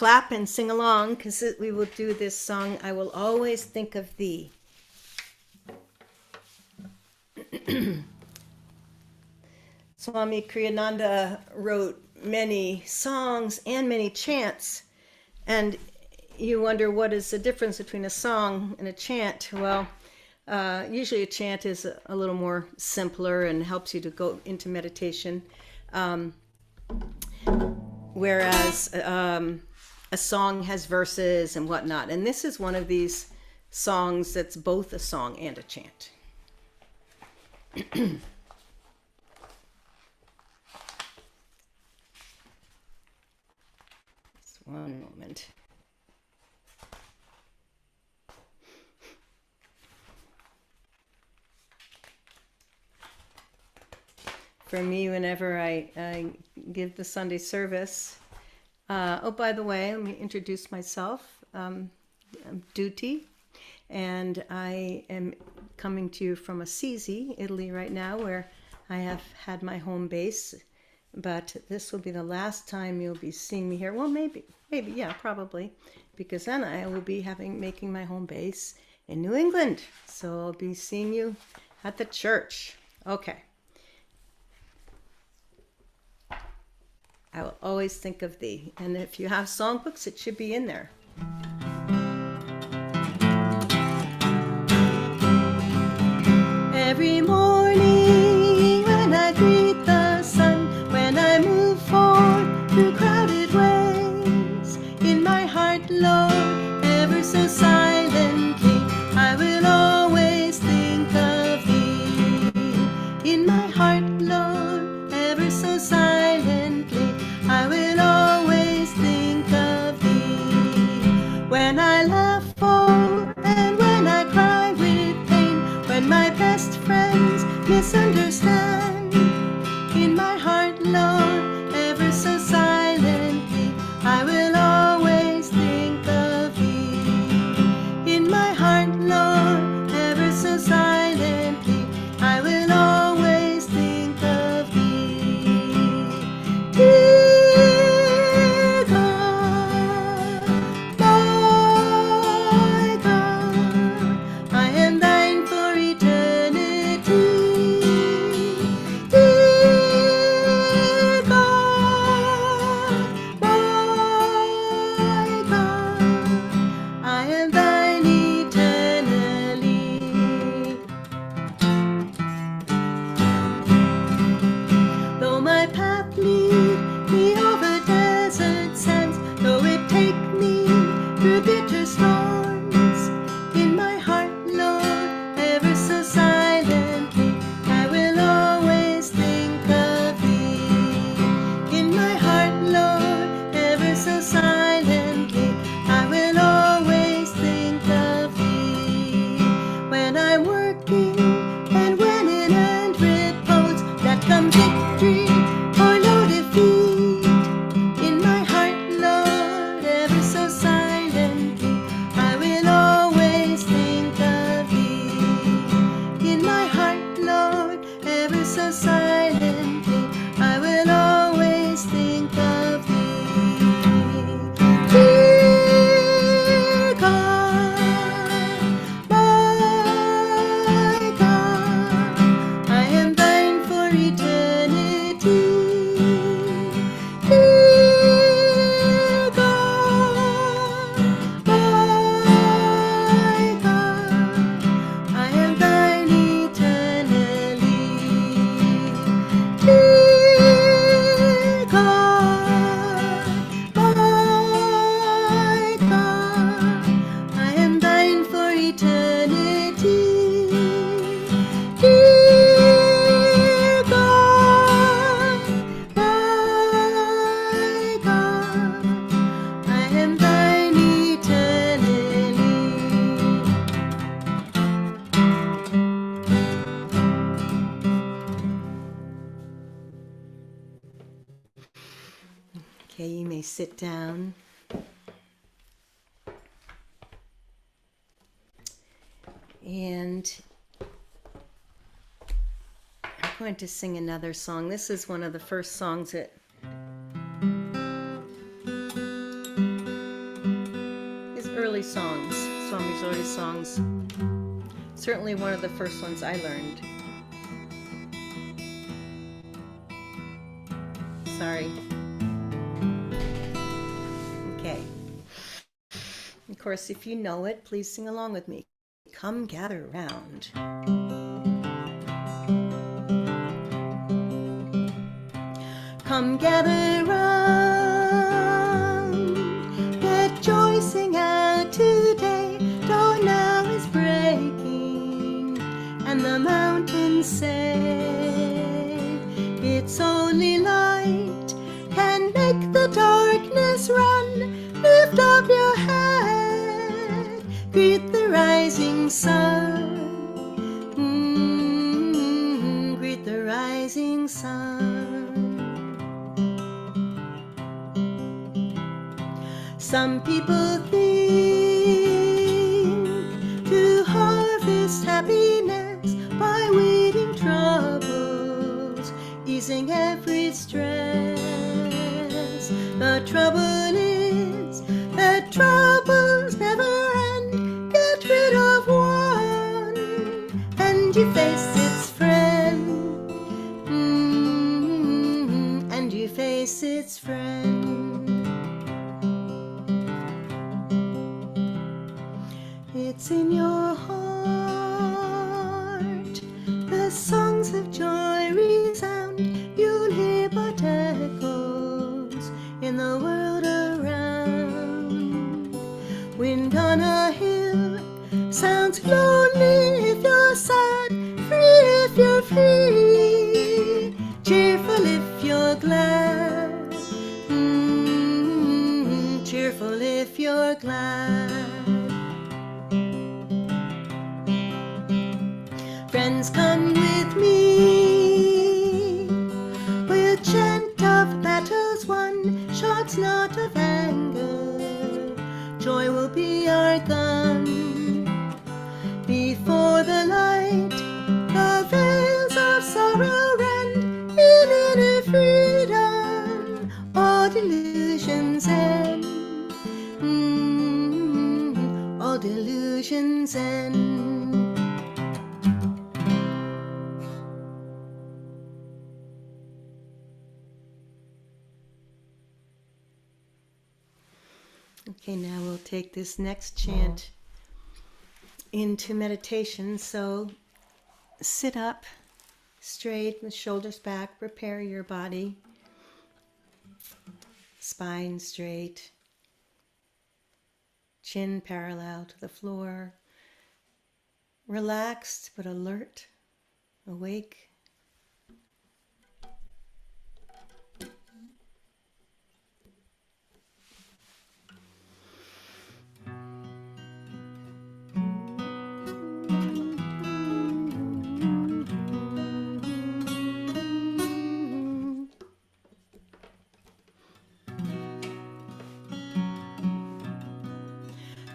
clap and sing along, because we will do this song, I Will Always Think of Thee. Swami Kriyananda wrote many songs and many chants, and you wonder what is the difference between a song and a chant. Well, usually a chant is a little more simpler and helps you to go into meditation, whereas a song has verses and whatnot. And this is one of these songs that's both a song and a chant. Just one moment. For me, whenever I give the Sunday service, oh, by the way, let me introduce myself. I'm Dhuti, and I am coming to you from Assisi, Italy right now, where I have had my home base. But this will be the last time you'll be seeing me here. Well, maybe, yeah, probably, because then I will be making my home base in New England. So I'll be seeing you at the church. Okay. I will always think of thee. And if you have songbooks, it should be in there. Every morning when I greet the sun, when I move forward through crowded ways, in my heart, Lord, ever so silently, I will always think of thee. In my heart, Lord, ever so silently, I will always think of thee. When I laugh for and when I cry with pain, when my best friends misunderstand, in my heart, Lord, ever so silently, I will always think of thee. In my heart, Lord, ever so silently, I will always think of thee. Dear God, my God, I am thine for eternity. Dear God, my God, I am thine eternally. Though my path lead me over desert sands, though it take me through bitter storms, in my heart, Lord, ever so silently, I will always think of thee. In my heart, Lord, ever so silently, I will always think of thee. When I'm working and when in and repose, that come victory or no defeat, in my heart, Lord, ever so silently, I will always think of thee. In my heart, Lord, ever so silently, I will always think of thee. Dear God, my God, I am thine for eternity. Dear God, my God, I am thine eternally. Dear God, my God, I am thine for eternity. Dear God, my God, I am thine eternally. Okay, you may sit down. And I'm going to sing another song. This is one of the first songs that early songs, Swami's early songs. Certainly one of the first ones I learned. Sorry. Okay. Of course, if you know it, please sing along with me. Come gather round. Come gather round, rejoicing out today. Dawn now is breaking, and the mountains say it's only light can make the darkness run. Lift up your head, greet the rising sun. Greet the rising sun. Some people think to harvest happiness by weeding troubles, easing every stress. The trouble is that troubles never end. Get rid of one and you face its friend. And you face its friend. It's in your heart, the songs of joy resound. You'll hear but echoes in the world around. Wind on a hill sounds lonely if you're sad, free if you're free, cheerful if you're glad, cheerful if you're glad. Friends, come with me. We'll chant of battles won, shots not of anger. Joy will be our gun. Before the light, the veils of sorrow rend. In inner freedom, all delusions end. All delusions end. Okay, now we'll take this next chant into meditation. So sit up straight with shoulders back, prepare your body, spine straight, chin parallel to the floor, relaxed but alert, awake.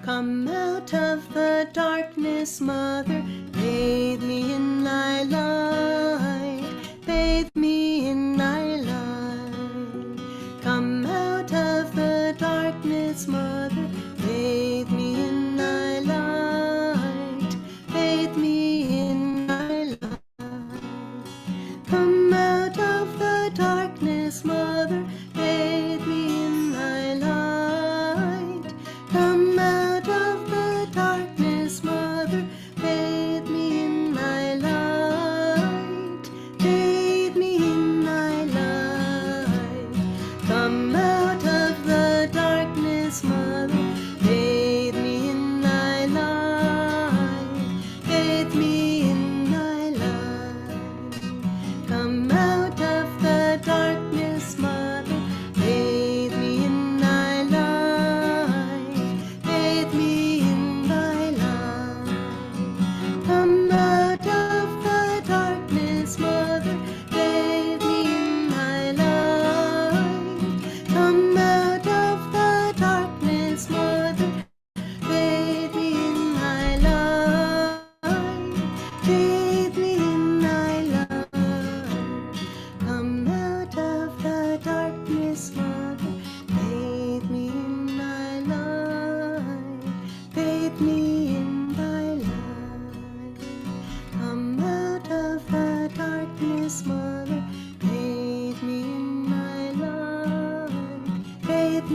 Come out of the darkness, Mother, bathe me in thy light, bathe me in thy light. Come out of the darkness, Mother, bathe me in thy light, bathe me in thy light. Come out of the darkness, Mother, bathe me in thy light. Come out of the darkness, Mother, bathe me in thy light.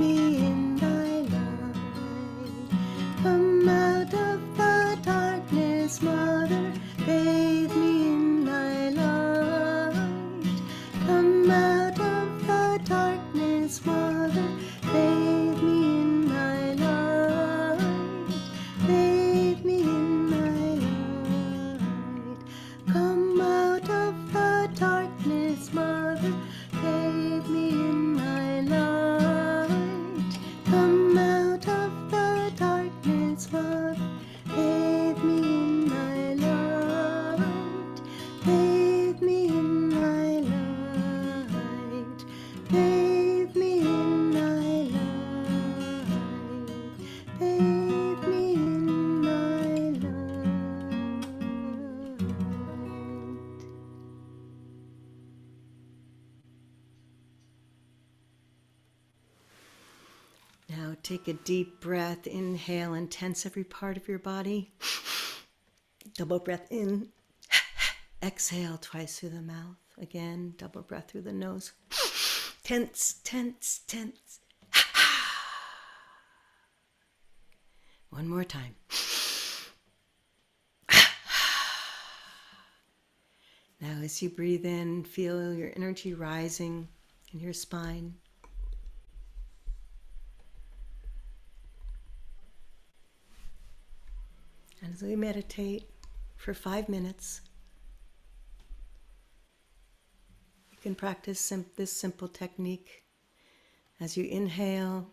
me in thy light. Come out of the darkness, Mother, bathe me in thy light. Come out of the darkness, Mother, bathe me in thy light. Bathe me in thy light. Come out of the darkness, Mother, bathe me in thy light. Come out of the darkness, Mother, bathe me in thy light. Bathe me in thy light. Bathe me in thy light. Bathe me in thy light. Now take a deep breath, inhale and tense every part of your body. Double breath in, exhale twice through the mouth. Again, double breath through the nose. Tense, tense, tense. One more time. Now as you breathe in, feel your energy rising in your spine. And as we meditate for 5 minutes, you can practice this simple technique. As you inhale,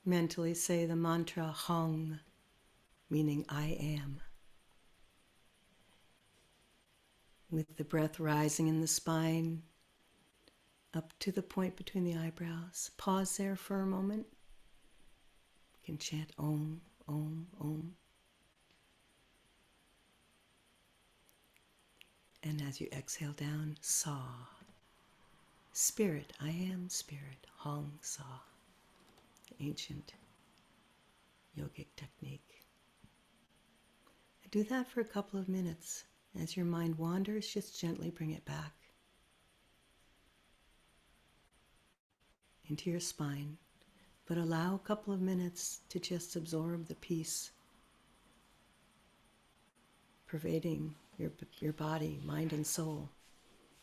mentally say the mantra Hong, meaning I am. With the breath rising in the spine, up to the point between the eyebrows. Pause there for a moment. You can chant Om, Om, Om. And as you exhale down, Sa. Spirit, I am spirit, Hong Sa. Ancient yogic technique. Do that for a couple of minutes. As your mind wanders, just gently bring it back into your spine, but allow a couple of minutes to just absorb the peace pervading your body, mind, and soul,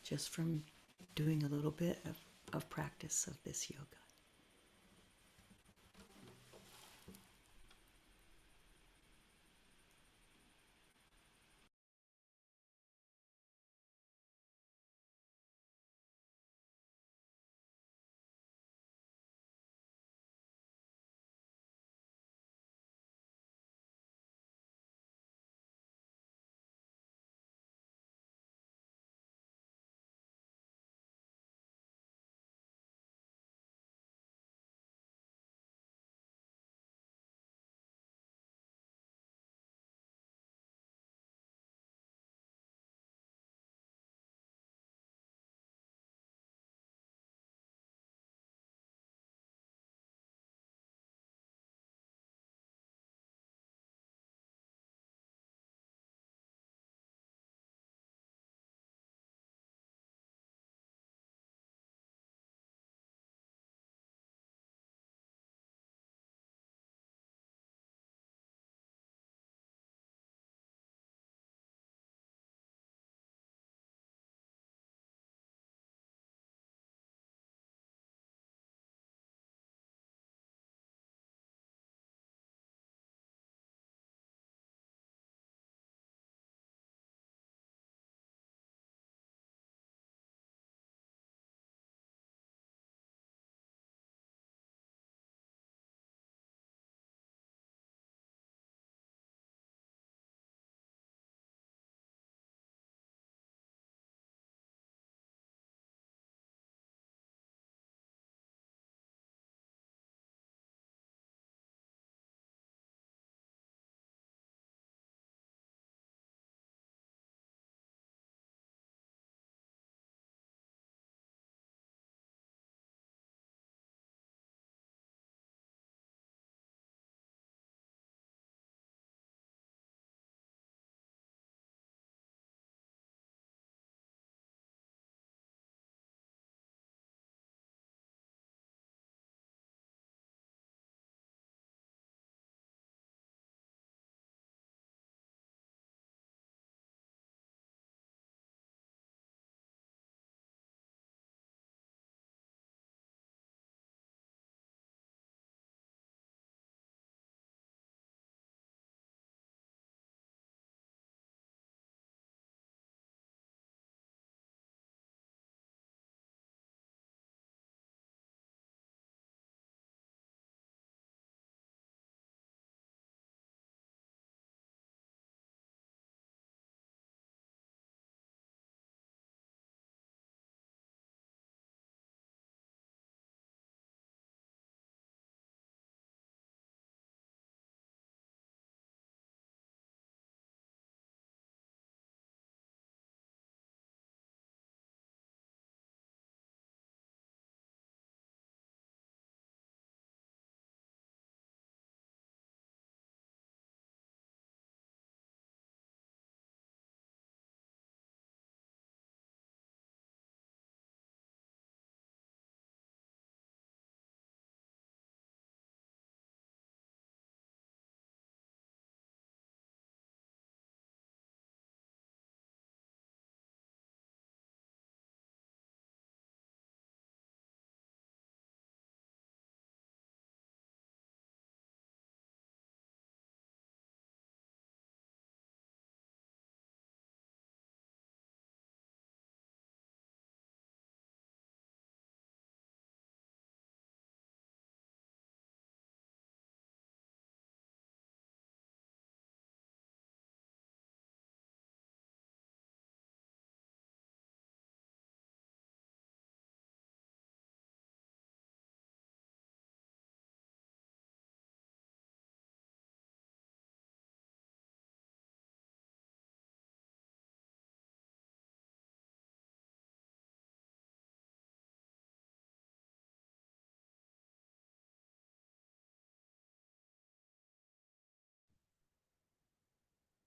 just from doing a little bit of practice of this yoga.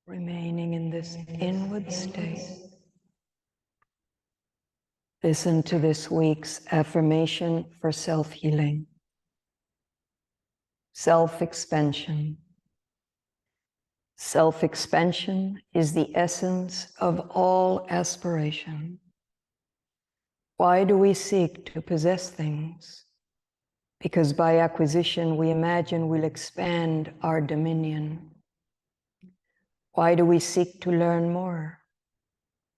remaining in this inward state. Listen to this week's affirmation for self-healing. Self-expansion. Self-expansion is the essence of all aspiration. Why do we seek to possess things? Because by acquisition we imagine we'll expand our dominion. Why do we seek to learn more?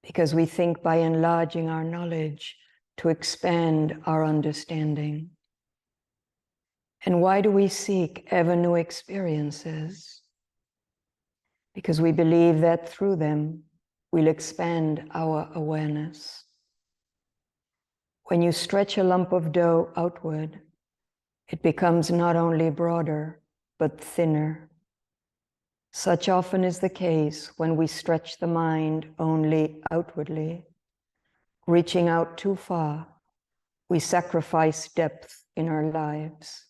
Because we think by enlarging our knowledge to expand our understanding. And why do we seek ever new experiences? Because we believe that through them we'll expand our awareness. When you stretch a lump of dough outward, it becomes not only broader, but thinner. Such often is the case when we stretch the mind only outwardly. Reaching out too far, we sacrifice depth in our lives.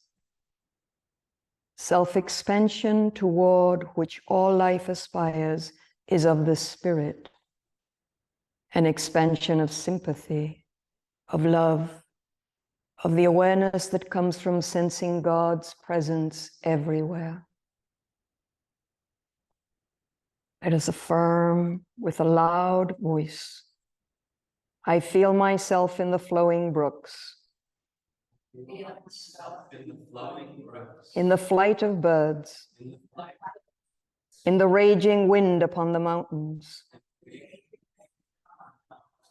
Self-expansion toward which all life aspires is of the spirit, an expansion of sympathy, of love, of the awareness that comes from sensing God's presence everywhere. Let us affirm with a loud voice, I feel myself in the flowing brooks, in the flight of birds, in the raging wind upon the mountains,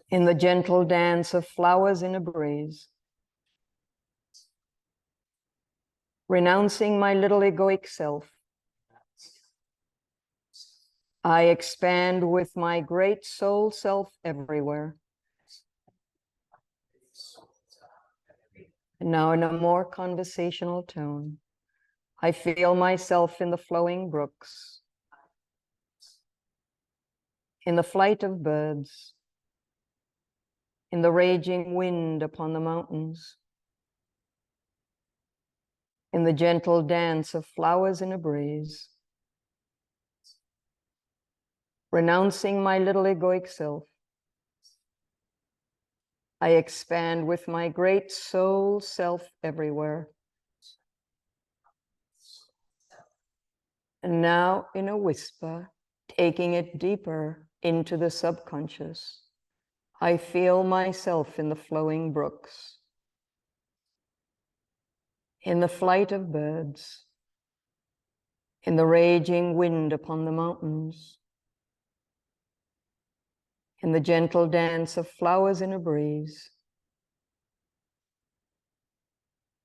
in the gentle dance of flowers in a breeze. Renouncing my little egoic self, I expand with my great soul self everywhere. And now in a more conversational tone, I feel myself in the flowing brooks, in the flight of birds, in the raging wind upon the mountains, in the gentle dance of flowers in a breeze. Renouncing my little egoic self, I expand with my great soul self everywhere. And now in a whisper, taking it deeper into the subconscious, I feel myself in the flowing brooks, in the flight of birds, in the raging wind upon the mountains, in the gentle dance of flowers in a breeze.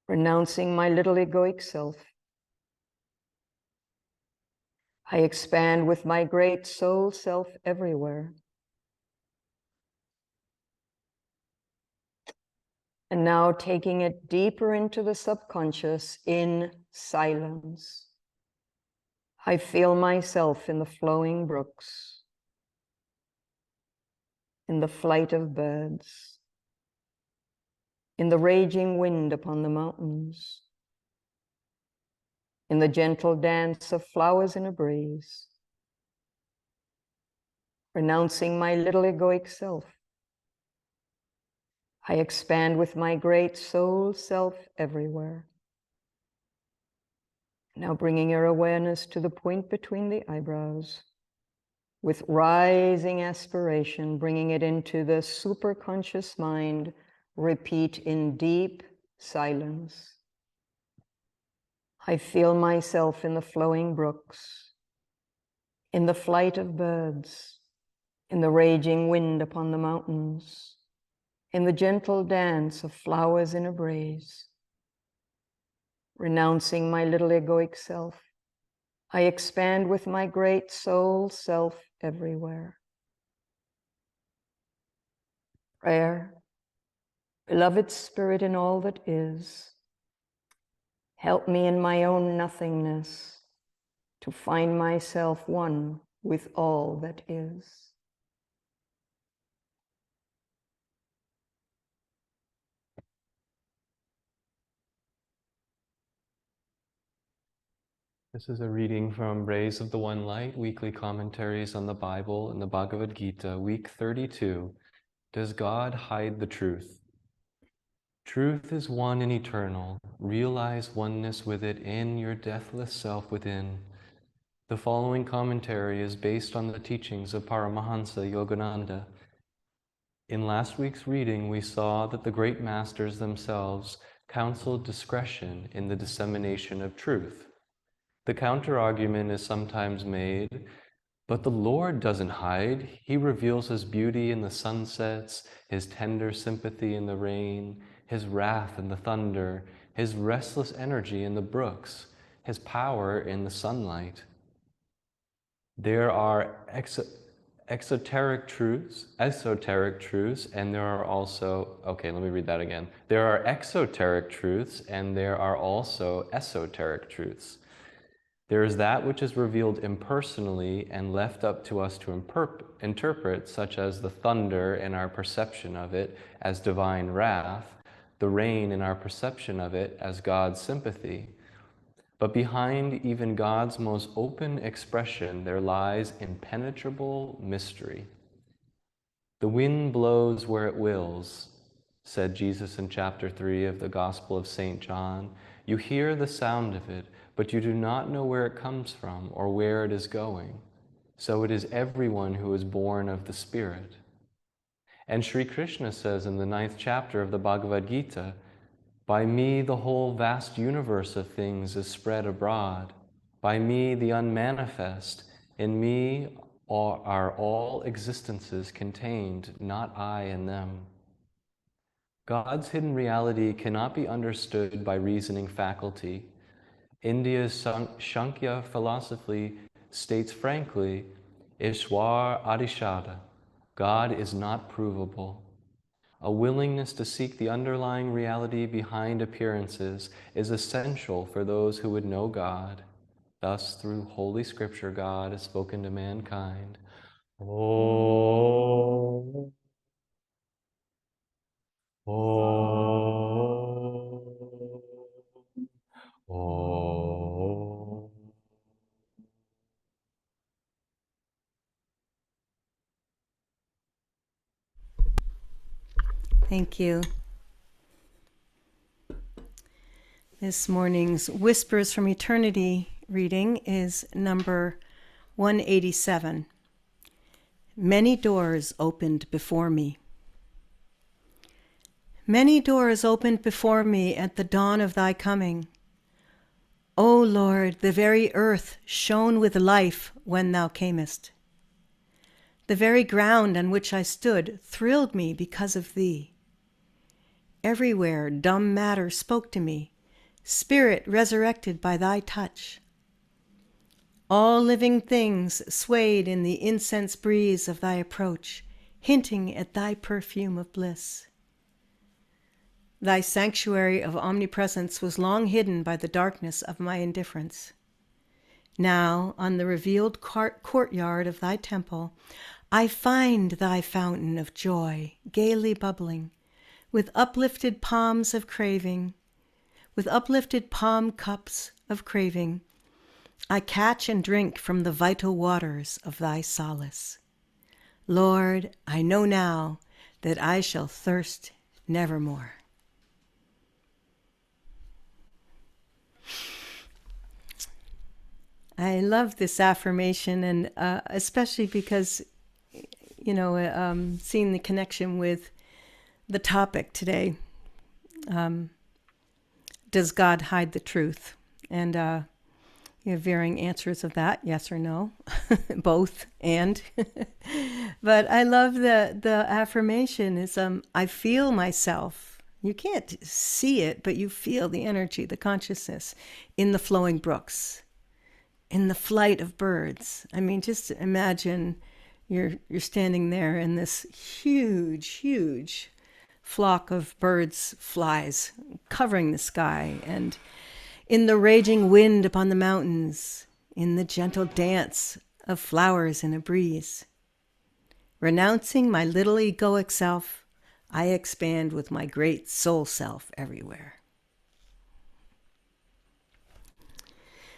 Renouncing my little egoic self, I expand with my great soul self everywhere. And now taking it deeper into the subconscious in silence, I feel myself in the flowing brooks, in the flight of birds, in the raging wind upon the mountains, in the gentle dance of flowers in a breeze. Renouncing my little egoic self, I expand with my great soul self everywhere. Now bringing your awareness to the point between the eyebrows, with rising aspiration, bringing it into the superconscious mind, repeat in deep silence. I feel myself in the flowing brooks, in the flight of birds, in the raging wind upon the mountains, in the gentle dance of flowers in a breeze. Renouncing my little egoic self, I expand with my great soul self everywhere. Prayer. Beloved Spirit in all that is, help me in my own nothingness to find myself one with all that is. This is a reading from Rays of the One Light, Weekly Commentaries on the Bible and the Bhagavad Gita, Week 32. Does God hide the truth? Truth is one and eternal. Realize oneness with it in your deathless self within. The following commentary is based on the teachings of Paramhansa Yogananda. In last week's reading, we saw that the great masters themselves counseled discretion in the dissemination of truth. The counter-argument is sometimes made, but the Lord doesn't hide. He reveals his beauty in the sunsets, his tender sympathy in the rain, his wrath in the thunder, his restless energy in the brooks, his power in the sunlight. There are esoteric truths, and there are also, okay, let me read that again. There are exoteric truths, and there are also esoteric truths. There is that which is revealed impersonally and left up to us to interpret, such as the thunder in our perception of it as divine wrath, the rain in our perception of it as God's sympathy. But behind even God's most open expression, there lies impenetrable mystery. The wind blows where it wills, said Jesus in chapter 3 of the Gospel of St. John. You hear the sound of it, but you do not know where it comes from or where it is going. So it is everyone who is born of the Spirit. And Sri Krishna says in the 9th chapter of the Bhagavad Gita, by me the whole vast universe of things is spread abroad. By me the unmanifest, in me are all existences contained, not I in them. God's hidden reality cannot be understood by reasoning faculty. India's Sankhya philosophy states frankly, Ishwar Adishada, God is not provable. A willingness to seek the underlying reality behind appearances is essential for those who would know God. Thus, through Holy Scripture, God has spoken to mankind. Oh. Oh, oh. Thank you. This morning's Whispers from Eternity reading is number 187. Many doors opened before me. Many doors opened before me at the dawn of thy coming. O Lord, the very earth shone with life when thou camest. The very ground on which I stood thrilled me because of thee. Everywhere dumb matter spoke to me, spirit resurrected by thy touch. All living things swayed in the incense breeze of thy approach, hinting at thy perfume of bliss. Thy sanctuary of omnipresence was long hidden by the darkness of my indifference. Now, on the revealed courtyard of thy temple, I find thy fountain of joy gaily bubbling, with uplifted palms of craving, with uplifted palm cups of craving. I catch and drink from the vital waters of thy solace. Lord, I know now that I shall thirst nevermore. I love this affirmation, and especially because, seeing the connection with the topic today. Does God hide the truth? And you have varying answers of that, yes or no, both, and. But I love the affirmation is, I feel myself. You can't see it, but you feel the energy, the consciousness in the flowing brooks, in the flight of birds. I mean, just imagine you're standing there and this huge flock of birds flies covering the sky, and in the raging wind upon the mountains, in the gentle dance of flowers in a breeze. Renouncing my little egoic self, I expand with my great soul self everywhere.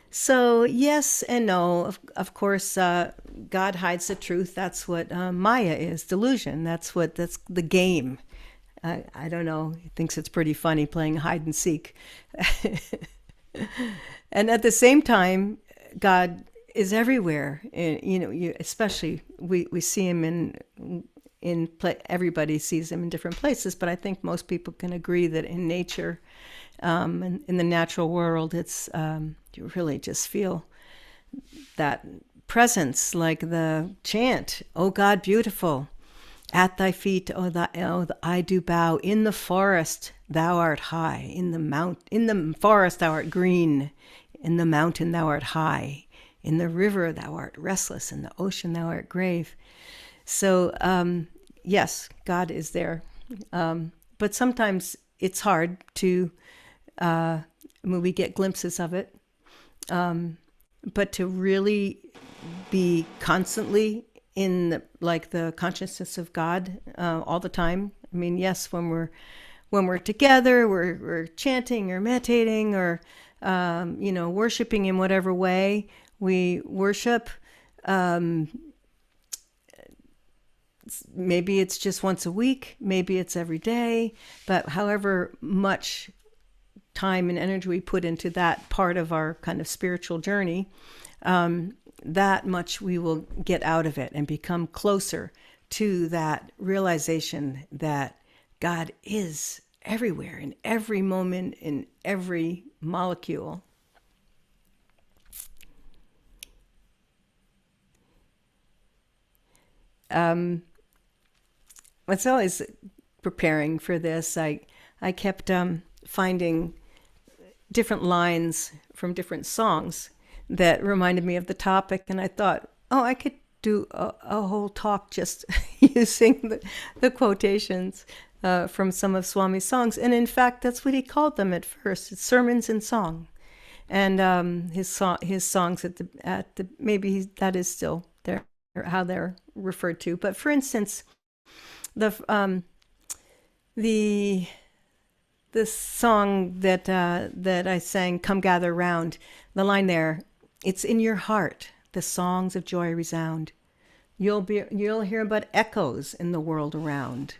So yes and no. Of course, God hides the truth. That's what Maya is, delusion. That's the game. I don't know. He thinks it's pretty funny playing hide and seek. And at the same time, God is everywhere. And, especially we see him everybody sees him in different places, but I think most people can agree that in nature, in the natural world, it's you really just feel that presence, like the chant, "Oh God, beautiful, at thy feet, I do bow. In the forest, thou art high. In the forest, thou art green. In the mountain, thou art high. In the river, thou art restless. In the ocean, thou art grave." So, yes, God is there. But sometimes it's hard to, we get glimpses of it. But to really be constantly in the consciousness of God all the time. I mean, yes, when we're together, we're chanting or meditating or worshiping in whatever way we worship. Maybe it's just once a week, maybe it's every day, but however much time and energy we put into that part of our kind of spiritual journey, that much we will get out of it and become closer to that realization that God is everywhere, in every moment, in every molecule. It's always preparing for this. I kept finding different lines from different songs that reminded me of the topic, and I thought, oh, I could do a whole talk just using the quotations from some of Swami's songs. And in fact, that's what he called them at first. It's sermons in song, and his songs that is still there, how they're referred to. But for instance, the song that I sang, "Come Gather Round," the line there, "It's in your heart the songs of joy resound. You'll hear but echoes in the world around."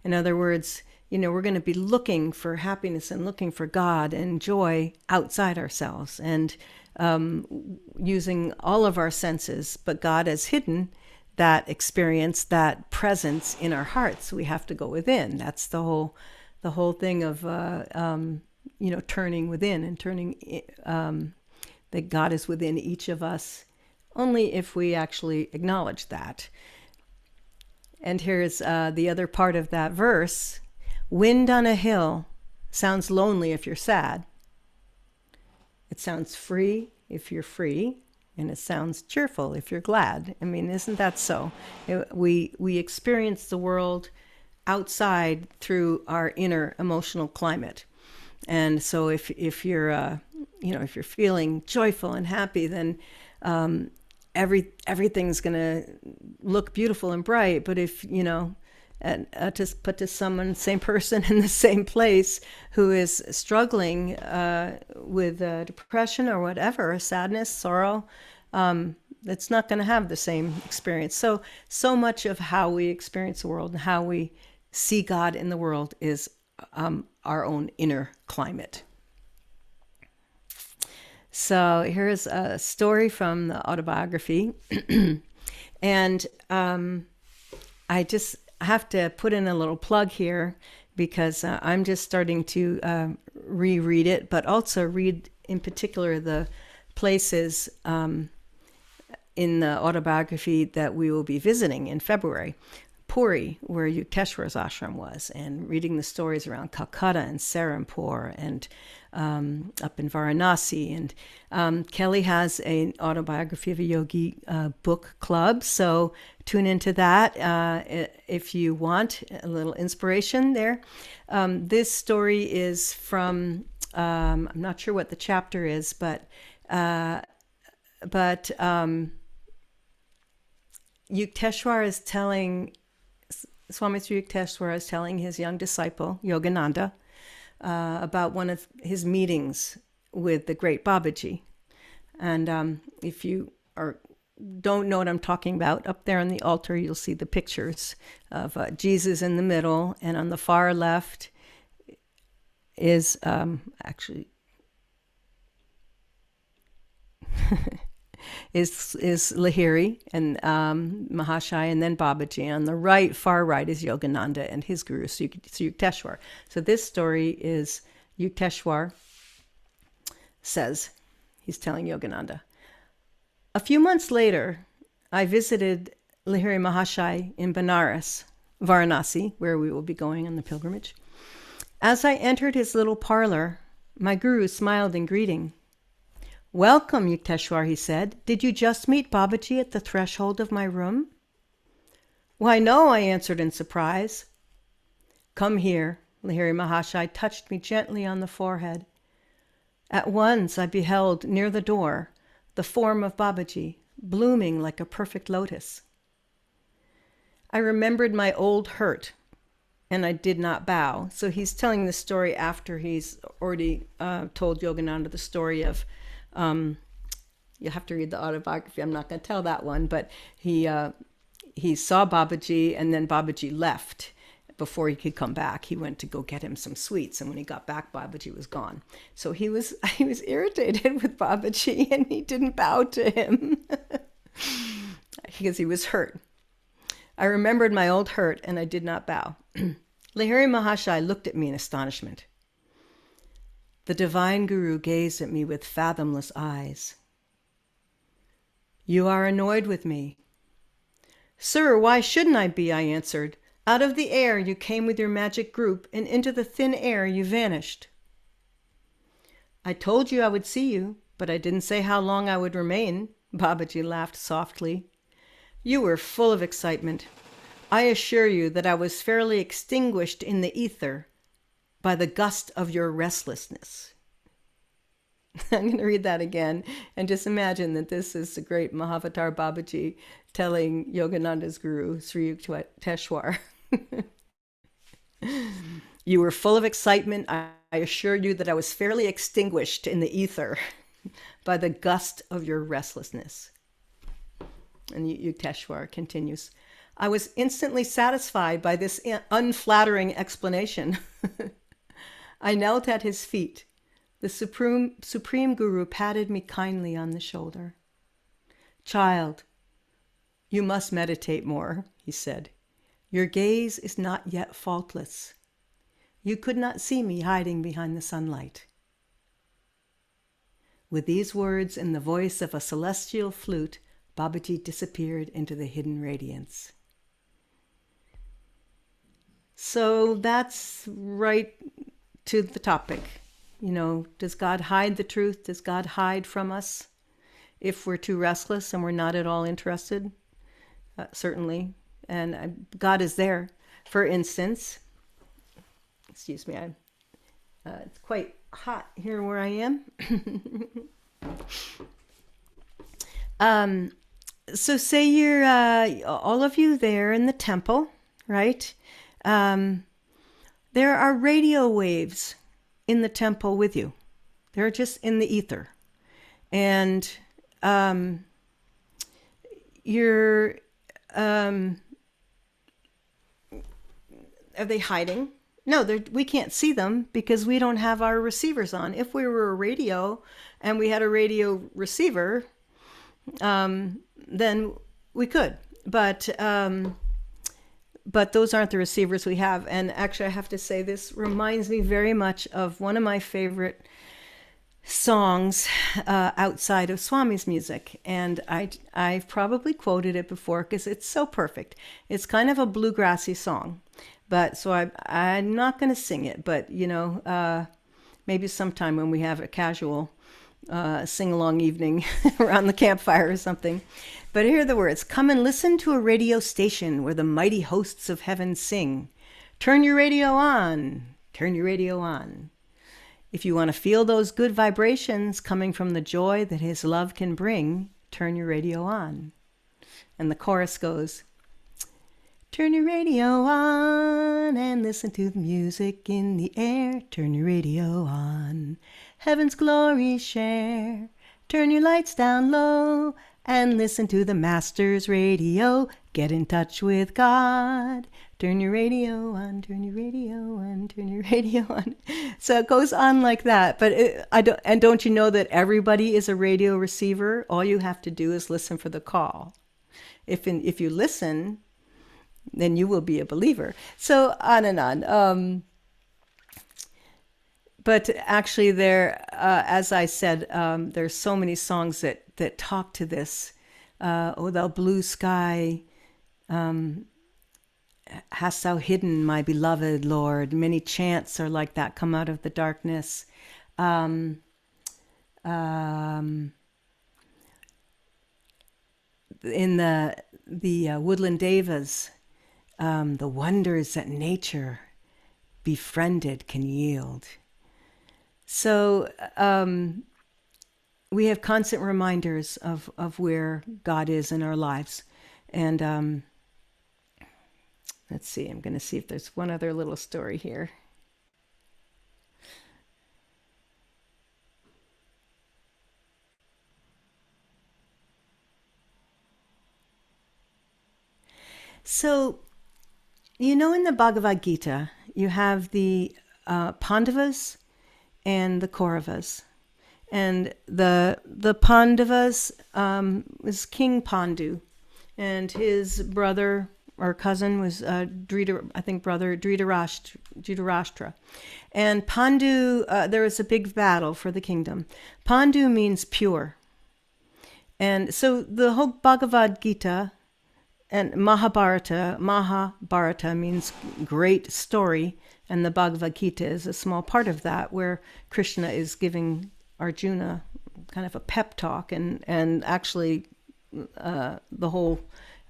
In other words, we're going to be looking for happiness and looking for God and joy outside ourselves, and using all of our senses, but God has hidden that experience, that presence in our hearts. We have to go within. That's the whole thing of turning within and turning that God is within each of us, only if we actually acknowledge that. And here's the other part of that verse: "Wind on a hill sounds lonely if you're sad. It sounds free if you're free, and it sounds cheerful if you're glad." I mean, isn't that so? We experience the world outside through our inner emotional climate. And so if you're if you're feeling joyful and happy, then everything's going to look beautiful and bright. But if to someone, same person in the same place, who is struggling with depression or whatever, sadness, sorrow, it's not going to have the same experience. So much of how we experience the world and how we see God in the world is our own inner climate. So here's a story from the autobiography. And I just have to put in a little plug here, because I'm just starting to reread it, but also read in particular the places in the autobiography that we will be visiting in February. Puri, where Yukteswar's ashram was, and reading the stories around Calcutta and Serampore and up in Varanasi. And Kelly has an autobiography of a yogi book club, so tune into that if you want a little inspiration there. This story is from, I'm not sure what the chapter is, but Yukteswar is telling, Swami Sri Yukteswar is telling his young disciple, Yogananda, about one of his meetings with the great Babaji. And if you don't know what I'm talking about, up there on the altar, you'll see the pictures of Jesus in the middle, and on the far left is actually is Lahiri and Mahashaya, and then Babaji. And on the right, far right, is Yogananda and his guru, Yukteswar. So this story is Yukteswar says, he's telling Yogananda, a few months later, I visited Lahiri Mahashaya in Benares, Varanasi, where we will be going on the pilgrimage. As I entered his little parlor, my guru smiled in greeting. Welcome, Yukteswar, he said. Did you just meet Babaji at the threshold of my room? Why, no, I answered in surprise. Come here, Lahiri Mahashaya touched me gently on the forehead. At once I beheld near the door the form of Babaji, blooming like a perfect lotus. I remembered my old hurt, and I did not bow. So he's telling the story after he's already told Yogananda the story of, you'll have to read the autobiography, I'm not going to tell that one, but he saw Babaji, and then Babaji left. Before he could come back, he went to go get him some sweets, and when he got back, Babaji was gone. So he was irritated with Babaji, and he didn't bow to him because he was hurt. I remembered my old hurt, and I did not bow. Lahiri Mahashaya looked at me in astonishment. The divine guru gazed at me with fathomless eyes. You are annoyed with me. Sir, why shouldn't I be? I answered. Out of the air you came with your magic group, and into the thin air you vanished. I told you I would see you, but I didn't say how long I would remain, Babaji laughed softly. You were full of excitement. I assure you that I was fairly extinguished in the ether by the gust of your restlessness. I'm going to read that again, and just imagine that this is the great Mahavatar Babaji telling Yogananda's guru, Sri Yukteswar. You were full of excitement. I assure you that I was fairly extinguished in the ether by the gust of your restlessness. And Yukteswar continues, I was instantly satisfied by this unflattering explanation. I knelt at his feet. The Supreme Guru patted me kindly on the shoulder. Child, you must meditate more, he said. Your gaze is not yet faultless. You could not see me hiding behind the sunlight. With these words in the voice of a celestial flute, Babaji disappeared into the hidden radiance. So that's right to the topic. You know, does God hide the truth? Does God hide from us if we're too restless and we're not at all interested? Certainly. And God is there. For instance, excuse me, it's quite hot here where I am. So say you're, all of you there in the temple, right? There are radio waves in the temple with you. They're just in the ether. And you're, are they hiding? No, we can't see them because we don't have our receivers on. If we were a radio and we had a radio receiver, then we could. But those aren't the receivers we have. And actually, I have to say, this reminds me very much of one of my favorite songs outside of Swami's music. And I've probably quoted it before because it's so perfect. It's kind of a bluegrassy song. But so I'm not going to sing it, but, you know, maybe sometime when we have a casual sing-along evening around the campfire or something. But here are the words. Come and listen to a radio station where the mighty hosts of heaven sing. Turn your radio on. Turn your radio on. If you want to feel those good vibrations coming from the joy that his love can bring, turn your radio on. And the chorus goes, turn your radio on and listen to the music in the air. Turn your radio on heaven's glory share. Turn your lights down low and listen to the Master's radio. Get in touch with God. Turn your radio on, turn your radio on, turn your radio on. So it goes on like that. But don't you know that everybody is a radio receiver? All you have to do is listen for the call. If you listen, then you will be a believer. So on and on. But actually there, as I said, there's so many songs that talk to this. Oh, thou blue sky, hast thou hidden my beloved Lord. Many chants are like that, come out of the darkness. In the Woodland Devas, the wonders that nature befriended can yield. So we have constant reminders of where God is in our lives. And let's see, I'm going to see if there's one other little story here. So, in the Bhagavad Gita, you have the Pandavas and the Kauravas. And the Pandavas was King Pandu, and his brother or cousin was Dhritarashtra. And Pandu, there was a big battle for the kingdom. Pandu means pure. And so the whole Bhagavad Gita and Mahabharata means great story, and the Bhagavad Gita is a small part of that, where Krishna is giving Arjuna kind of a pep talk, and actually the whole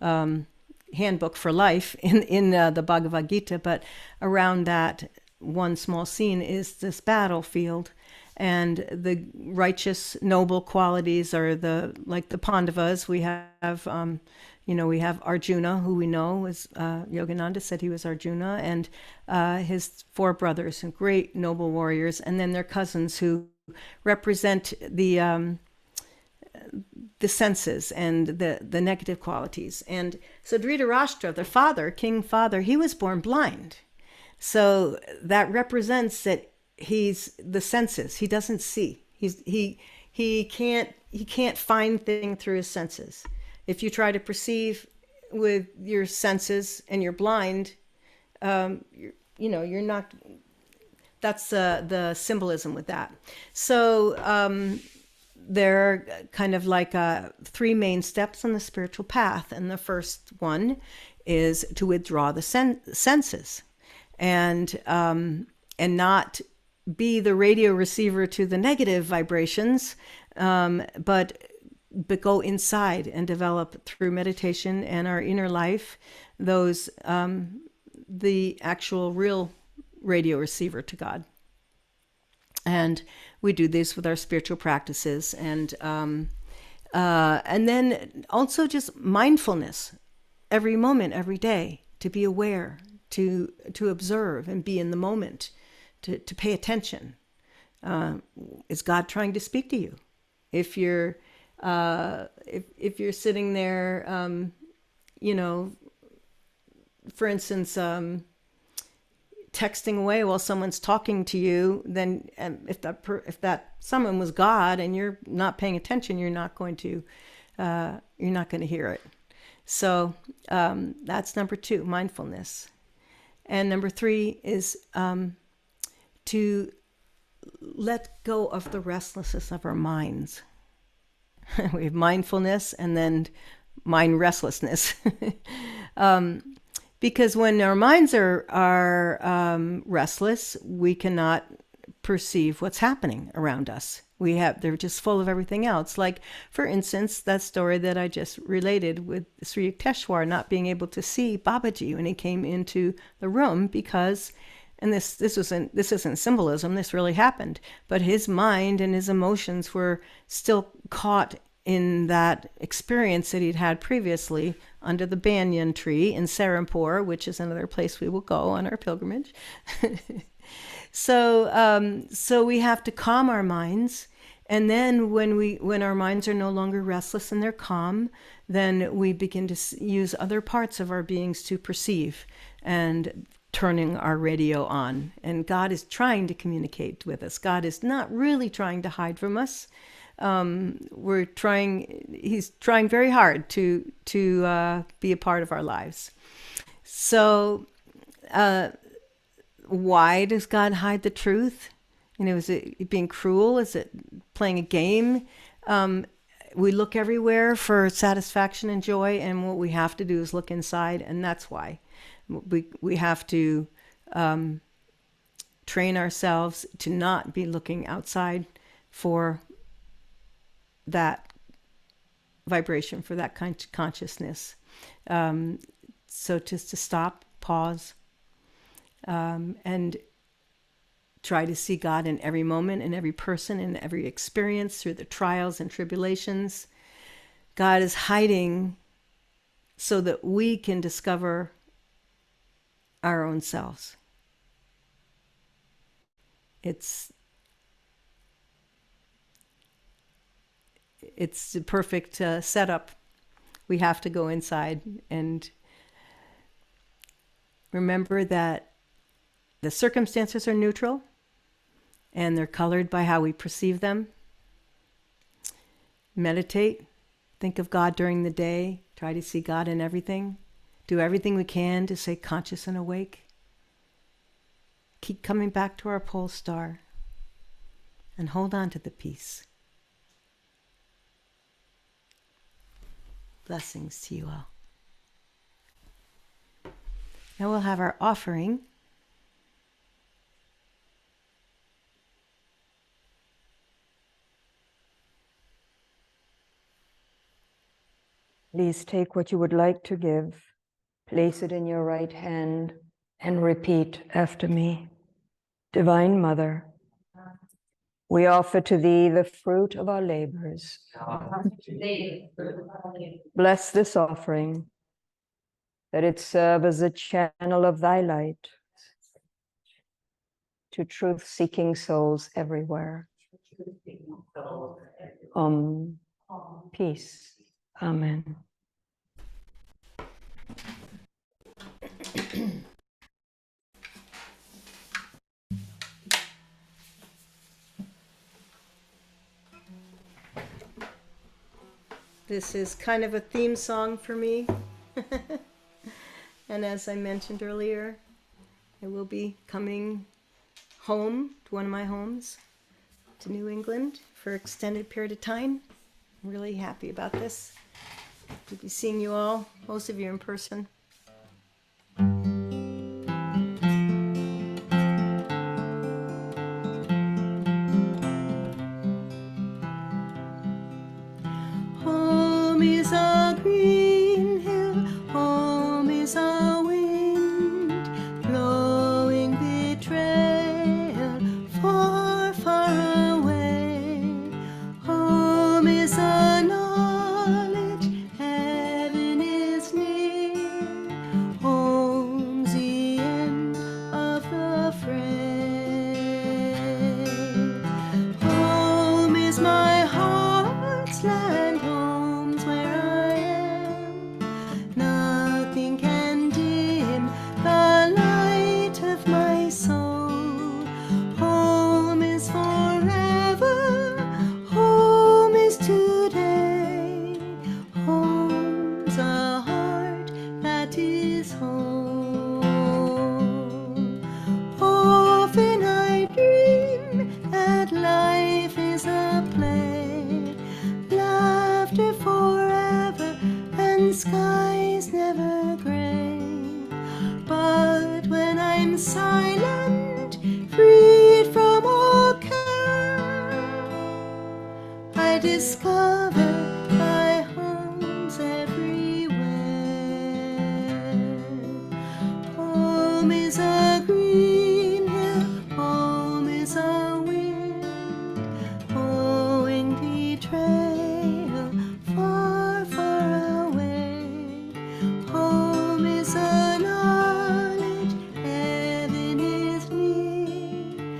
handbook for life in the Bhagavad Gita. But around that one small scene is this battlefield, and the righteous noble qualities are like the Pandavas. We have we have Arjuna, who we know was Yogananda said he was Arjuna, and his 4 brothers, and great noble warriors, and then their cousins who represent the senses and the negative qualities. And so Dhritarashtra, the father, king father, he was born blind. So that represents that he's the senses. He doesn't see. He can't find things through his senses. If you try to perceive with your senses and you're blind, you're not. That's the symbolism with that. So there are kind of like 3 main steps on the spiritual path, and the first one is to withdraw the senses, and not be the radio receiver to the negative vibrations, but go inside and develop through meditation and our inner life those the actual real radio receiver to God. And we do this with our spiritual practices, and then also just mindfulness every moment, every day, to be aware, to observe and be in the moment, to pay attention. Is God trying to speak to you? If you're sitting there, for instance, texting away while someone's talking to you, then if that someone was God and you're not paying attention, you're not going to hear it. So that's number 2, mindfulness. And number 3 is to let go of the restlessness of our minds. We have mindfulness and then mind restlessness. Because when our minds are restless, we cannot perceive what's happening around us. They're just full of everything else. Like, for instance, that story that I just related with Sri Yukteswar not being able to see Babaji when he came into the room because, and this isn't symbolism, this really happened, but his mind and his emotions were still caught in that experience that he'd had previously under the banyan tree in Serampore, which is another place we will go on our pilgrimage. So we have to calm our minds, and then when our minds are no longer restless and they're calm, then we begin to use other parts of our beings to perceive and turning our radio on. And God is trying to communicate with us. God is not really trying to hide from us. He's trying very hard to be a part of our lives. So why does God hide the truth? Is it being cruel? Is it playing a game? We look everywhere for satisfaction and joy, and what we have to do is look inside, and that's why we have to train ourselves to not be looking outside for that vibration, for that consciousness. So just to stop, pause, and try to see God in every moment, in every person, in every experience, through the trials and tribulations. God is hiding so that we can discover our own selves. It's the perfect setup. We have to go inside and remember that the circumstances are neutral and they're colored by how we perceive them. Meditate. Think of God during the day. Try to see God in everything. Do everything we can to stay conscious and awake. Keep coming back to our pole star and hold on to the peace. Blessings to you all. Now we'll have our offering. Please take what you would like to give, place it in your right hand, and repeat after me. Divine Mother, we offer to thee the fruit of our labors. Bless this offering, that it serve as a channel of thy light to truth-seeking souls everywhere. Peace. Amen. This is kind of a theme song for me. And as I mentioned earlier, I will be coming home to one of my homes to New England for an extended period of time. I'm really happy about this. We'll be seeing you all, most of you in person. Home is a green hill, home is a wind, blowing betrayal far, far away. Home is a knowledge, heaven is near. Home's the end of the fray. Home is my heart's land, home's where I am. Nothing can dim the light of my soul. Home is forever, home is today. Home's a heart that is whole. Often I dream that life is a play, laughter forever and skies never gray. But when I'm silent, freed from all care, I discover my home's everywhere. Home is a green hill, home is a wind, blowing the trail far, far away. Home is a knowledge, heaven is near.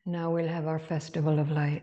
Now we'll have our Festival of Light.